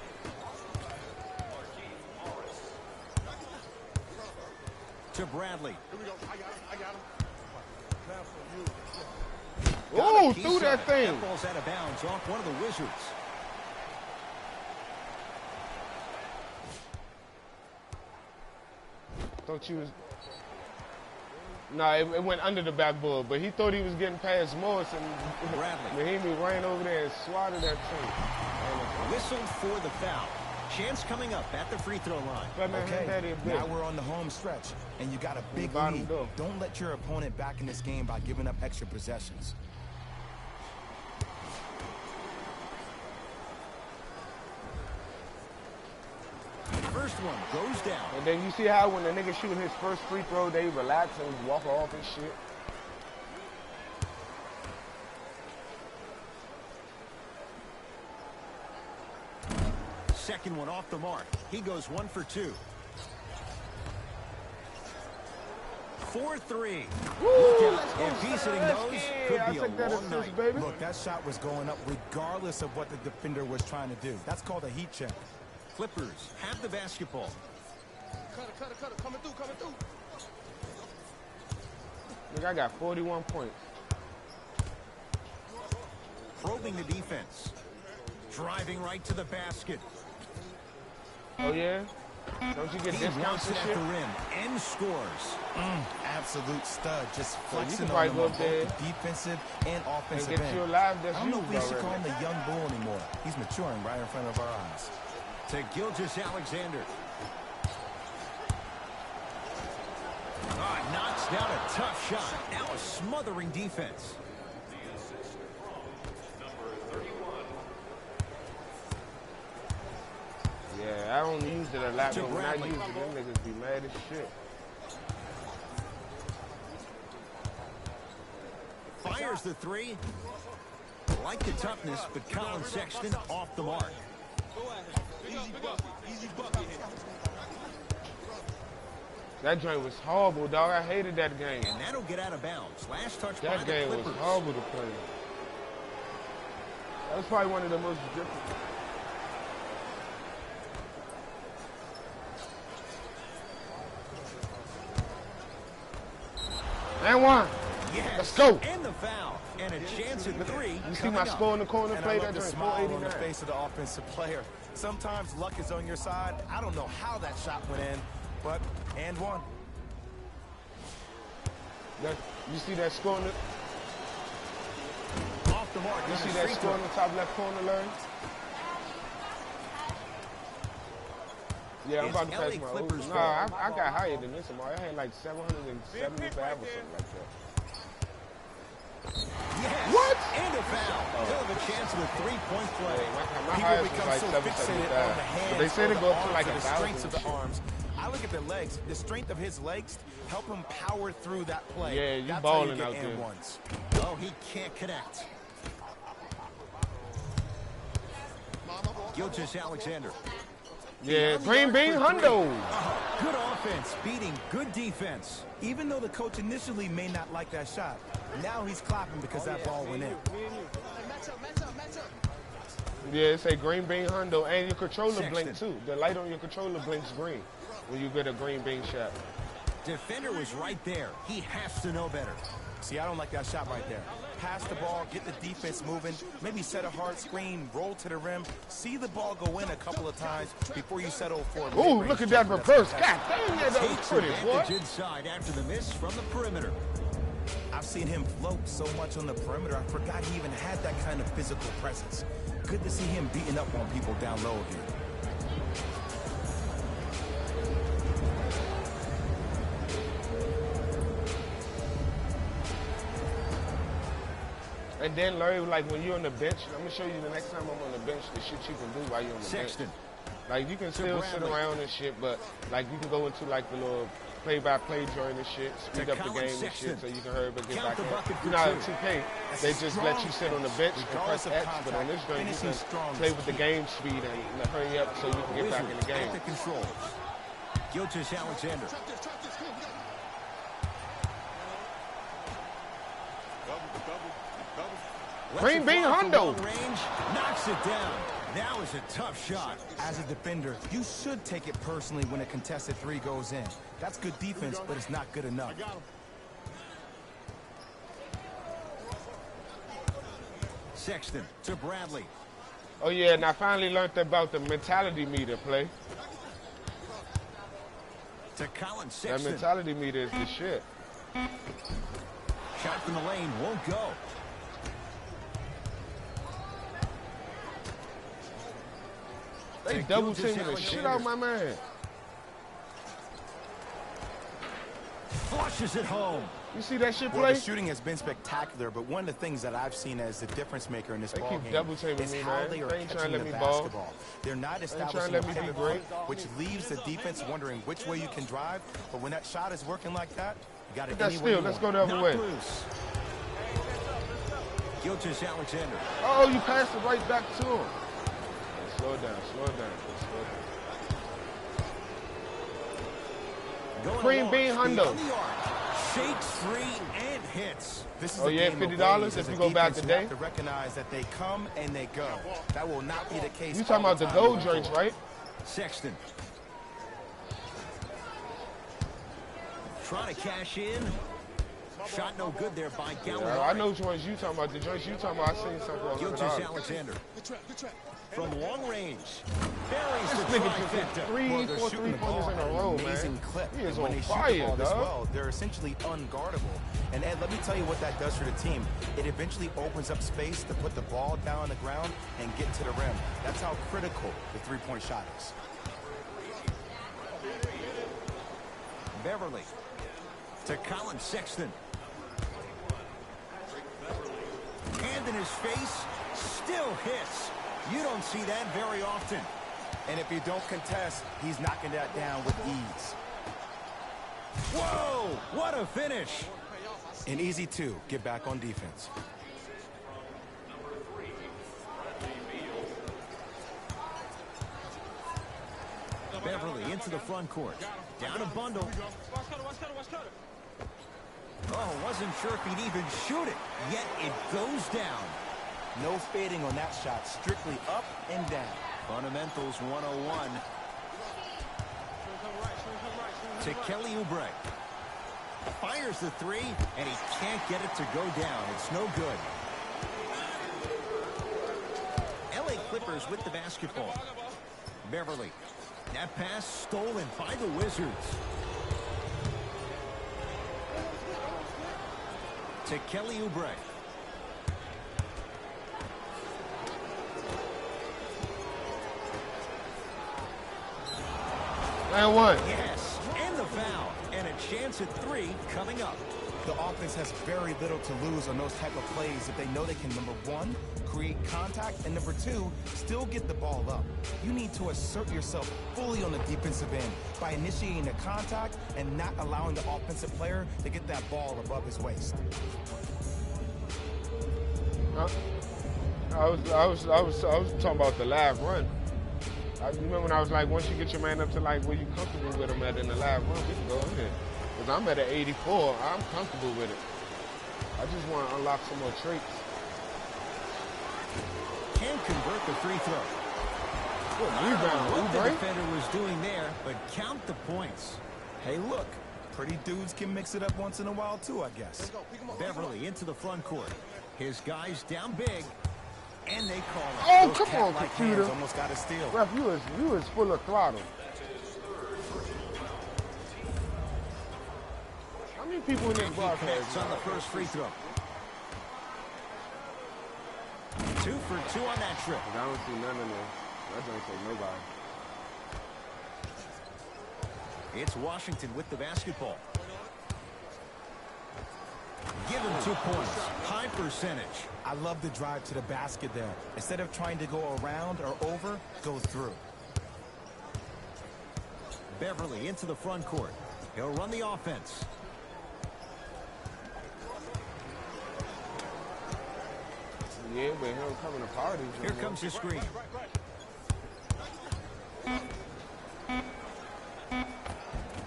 To Bradley. Here we go. I got him. Oh, threw that thing. That ball's out of bounds off one of the Wizards. Thought you was... Nah, it went under the backboard, but he thought he was getting past Morris, and Mahimi ran over there and swatted that thing. Whistled for the foul. Chance coming up at the free throw line. Okay, now we're on the home stretch, and you got a big lead. Don't let your opponent back in this game by giving up extra possessions. First one goes down. And then you see how when the nigga shooting his first free throw, they relax and walk off and shit. Second one off the mark. He goes 1 for 2. 4-3. Look out. If he's hitting those, could be a long night. Baby. Look, that shot was going up regardless of what the defender was trying to do. That's called a heat check. Clippers have the basketball. Cut it. Coming through. Look, I got 41 points. Probing the defense. Driving right to the basket. Oh, yeah? Don't you get discounts and shit? At the rim and scores. Absolute stud. Just flexing on them on both the defensive and offensive end. You alive, I don't know if we should call him the young bull anymore. He's maturing right in front of our eyes. To Gilgeous Alexander. Knocks down a tough shot. Now a smothering defense. Yeah, I don't use it a lot, but when I use it, them niggas be mad as shit. Fires the three. Like the toughness, but Colin Sexton off the mark. That joint was horrible, dog. I hated that game. And that'll get out of bounds. Last touch that by game the was Clippers. horrible to play. That was probably one of the most difficult. And one. Yes. Let's go. And the foul. And a chance at three. You see my score in the corner play? That the joint smile on the 489. face of the offensive player. Sometimes luck is on your side. I don't know how that shot went in, but and one. You see that score in the... Off the mark. You see that score in the top left corner, Larry? Yeah, I'm about to pass my over. No, I got higher than this, Amari. I had like 775 or something like that. Yes. What? And a foul. He'll have a chance of a three-point play. My highest was like 775. But they say they go up to like 1,000. Strengths of the arms. I look at the legs. The strength of his legs help him power through that play. Yeah, you That's balling how out you get there. and ones. Oh, he can't connect. Gilgeous Alexander. Yeah, Green Bean Hundo. Good offense, beating good defense. Even though the coach initially may not like that shot, now he's clapping because that ball went in. Yeah, it say Green Bean Hundo, and your controller blink too. The light on your controller blinks green when you get a Green Bean shot. Defender was right there. He has to know better. See, I don't like that shot right there. Pass the ball, get the defense moving, maybe set a hard screen, roll to the rim, see the ball go in a couple of times before you settle for a Ooh, look at that reverse. God dang, that was pretty, boy. Takes inside after the miss from the perimeter. I've seen him float so much on the perimeter, I forgot he even had that kind of physical presence. Good to see him beating up on people down low again. And then, Larry, like when you're on the bench, I'm gonna show you the next time I'm on the bench the shit you can do while you're on the Sexton. bench. Like you can still sit around and shit, but like you can go into like the little play-by-play joint and shit, speed up the game and shit, so you can hurry but get back in. You know, in 2K, they just let you sit on the bench and press X, but on this joint you can play with the game speed and hurry up so you can get back in the game. At the controls. Gilgeous Alexander. Green Bean Hundo. Range, knocks it down. That was a tough shot. As a defender, you should take it personally when a contested three goes in. That's good defense, but it's not good enough. Sexton to Bradley. Oh yeah, and I finally learned about the mentality meter play. To Colin That Sexton. mentality meter is the shit. Shot from the lane won't go. They double teaming the shit out of my man. Flushes it home. You see that shit Well, play? the shooting has been spectacular, but one of the things that I've seen as the difference maker in this They ball keep game double teaming is me, how man. they are They ain't trying catching to the let me ball. basketball. They're not trying to establishing let a me be pivot, great. which leaves the defense wondering which way you can drive. But when that shot is working like that, you got to That's still. Let's go the other way. Loose. Gilgeous Alexander. Oh, you passed it right back to him. Slow down, slow down, slow down. Green Bean Hundo. Shakes free and hits. This is Oh a yeah, game of $50 ways if as you a go back defense, today. You have to recognize that they come and they go. That will not be the case. You talking about the gold joints, right? Sexton. Trying to cash in. Shot no good there by Gallinari. Yeah, I know which ones you talking about. The joints you talking about, I seen something on Gilgeous $100. Alexander. From long range. Buries This the nigga just hit trifecta. four three-pointers in a row, amazing man. clip. He is When on they shoot the fire, ball this dog. well, they're essentially unguardable. And Ed, let me tell you what that does for the team. It eventually opens up space to put the ball down on the ground and get to the rim. That's how critical the three-point shot is. Beverly to Colin Sexton. Hand in his face, still hits. You don't see that very often. And if you don't contest, he's knocking that down with ease. Whoa, what a finish. An easy 2, get back on defense. Beverly into the front court. Down a bundle. Oh, wasn't sure if he'd even shoot it, yet it goes down. No fading on that shot, strictly up and down. Fundamentals 101. To Kelly Oubre. Fires the 3, and he can't get it to go down. It's no good. LA Clippers with the basketball. Beverly. That pass stolen by the Wizards. To Kelly Oubre. And one. Yes, and the foul. And a chance at 3 coming up. The offense has very little to lose on those type of plays if they know they can, number 1, create contact, and number 2, still get the ball up. You need to assert yourself fully on the defensive end by initiating the contact and not allowing the offensive player to get that ball above his waist. I was talking about the live run. I remember when I was like, once you get your man up to like where you comfortable with him at in the live run, we can go in there. Because I'm at an 84, I'm comfortable with it. I just want to unlock some more traits. Can't convert the free throw. Good rebound, what the defender was doing there, but count the points. Hey, look, pretty dudes can mix it up once in a while too, I guess. Beverly into the front court. His guys down big, and they call it. Oh, Those come on, cat-like computer. hands almost got a steal. Ref, you was full of throttle. How many people in this broadcast? On the first free throw. 2 for 2 on that trip. I don't see none of them. I don't say nobody. It's Washington with the basketball. Give him 2 points. High percentage. I love the drive to the basket there. Instead of trying to go around or over, go through. Beverly into the front court. He'll run the offense. Yeah, but he'll come to parties. Here comes the screen.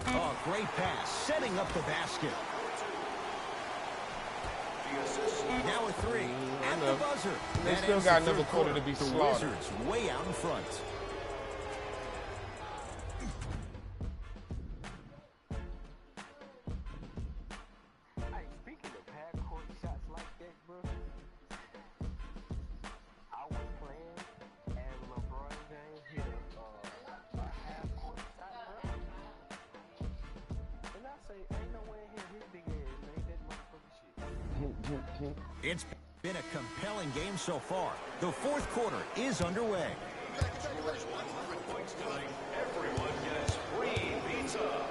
Oh, great pass. Setting up the basket. Now a 3 at the buzzer. They That still ends got the another third quarter to be The slaughtered. Wizards way out in front. Hey, speaking of half-court shots like that, bro, I was playing and LeBron James hit a half-court shot, bro. And I say, ain't no way in here his big ass made that motherfucking shit. It's been a compelling game so far. The fourth quarter is underway. Everyone gets free pizza.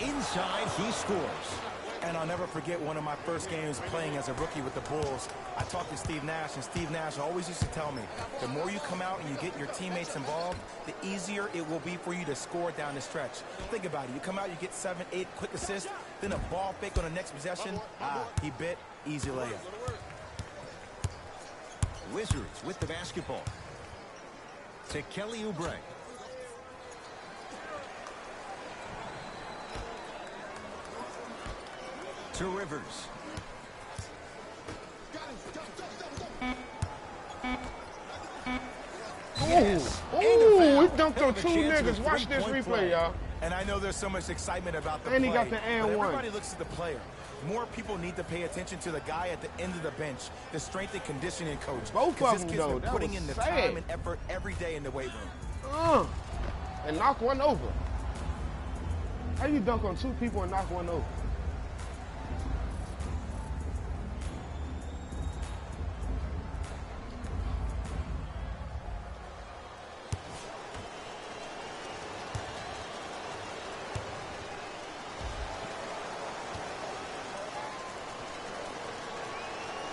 Inside, he scores. And I'll never forget one of my first games playing as a rookie with the Bulls. I talked to Steve Nash, and Steve Nash always used to tell me, the more you come out and you get your teammates involved, the easier it will be for you to score down the stretch. Think about it. You come out, you get 7, 8 quick assists, then a ball fake on the next possession. He bit, easy layup. Wizards with the basketball. To Kelly Oubre. To Rivers. Yes. Ooh, he dunked on 2 niggas. Watch this replay, y'all. And I know there's so much excitement about the And play, he got the and but one. everybody looks at the player. More people need to pay attention to the guy at the end of the bench, the strength and conditioning coach. Both Because of this them, kid's though. been That putting was in the sad. time and effort every day in the weight room. And knock one over. How you dunk on 2 people and knock one over?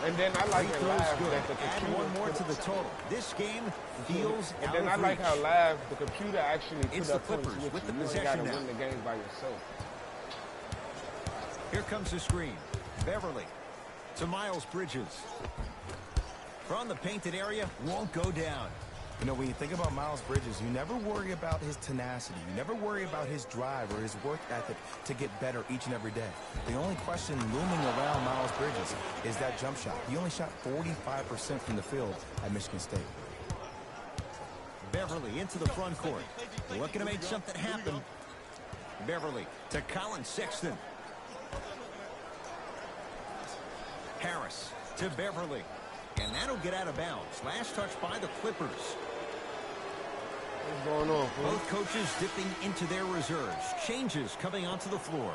And then I like it live that the Add computer one more to the total. This game feels and out then of I like reach. how live the computer actually It's put the up points Clippers with the you. You ain't possession gotta now. win the game by yourself. Here comes the screen. Beverly to Miles Bridges. From the painted area, won't go down. You know, when you think about Miles Bridges, you never worry about his tenacity. You never worry about his drive or his work ethic to get better each and every day. The only question looming around Miles Bridges is that jump shot. He only shot 45% from the field at Michigan State. Beverly into the front court. Looking to make something happen. Beverly to Colin Sexton. Harris to Beverly. And that'll get out of bounds. Last touch by the Clippers. What's going on, fool? Both coaches dipping into their reserves. Changes coming onto the floor.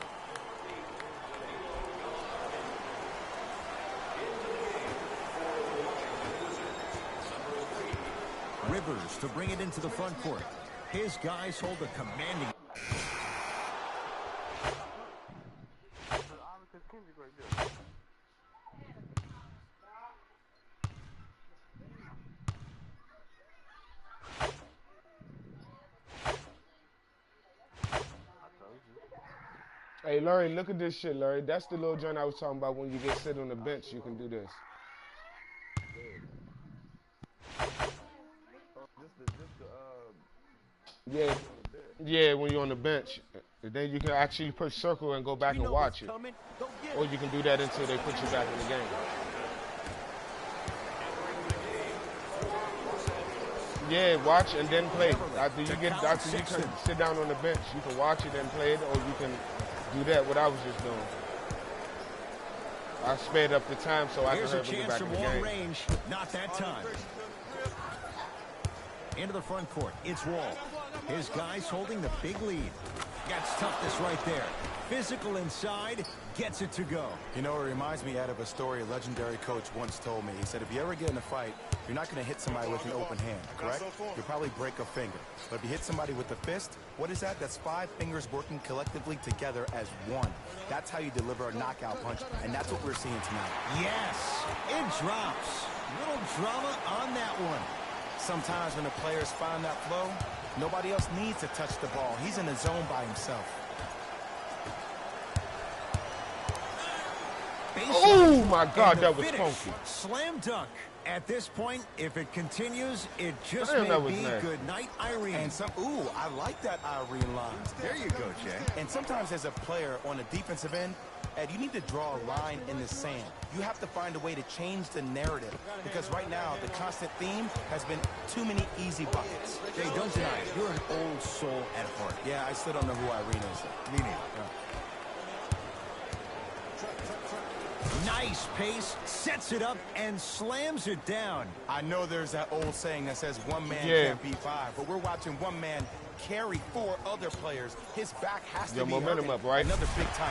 Rivers to bring it into the front court. His guys hold a commanding. Hey, Larry, look at this shit, Larry. That's the little joint I was talking about when you get sit on the bench, you can do this. Yeah, yeah, when you're on the bench. Then you can actually push circle and go back and watch it. Or you can do that until they put you back in the game. Yeah, watch and then play. After you can sit down on the bench, you can watch it and play it, or you can do that, what I was just doing. I sped up the time so I can hurry get back in the game. Range, not that time. Into the front court, it's Wall. His guys holding the big lead. Got toughness right there. Physical inside, gets it to go. You know, it reminds me out of a story a legendary coach once told me. He said, if you ever get in a fight, you're not going to hit somebody with an open hand, correct? You'll probably break a finger. But if you hit somebody with a fist, what is that? That's 5 fingers working collectively together as one. That's how you deliver a knockout punch, and that's what we're seeing tonight. Yes, it drops. Little drama on that one. Sometimes when the players find that flow, nobody else needs to touch the ball. He's in the zone by himself. Oh my God, that was funky. Slam dunk. At this point, if it continues, it just may be good night, Irene. And I like that Irene line. There you go, Jay. And sometimes as a player on the defensive end, Ed, you need to draw a line in the sand. You have to find a way to change the narrative, because right now the constant theme has been too many easy buckets. Jay, don't deny it. You're an old soul at heart. Yeah, I still don't know who Irene is. Me neither. Yeah. Nice pace, sets it up, and slams it down. I know there's that old saying that says one man can't beat 5, but we're watching one man carry 4 other players. His back has to be momentum hurting. up, right? Another big time.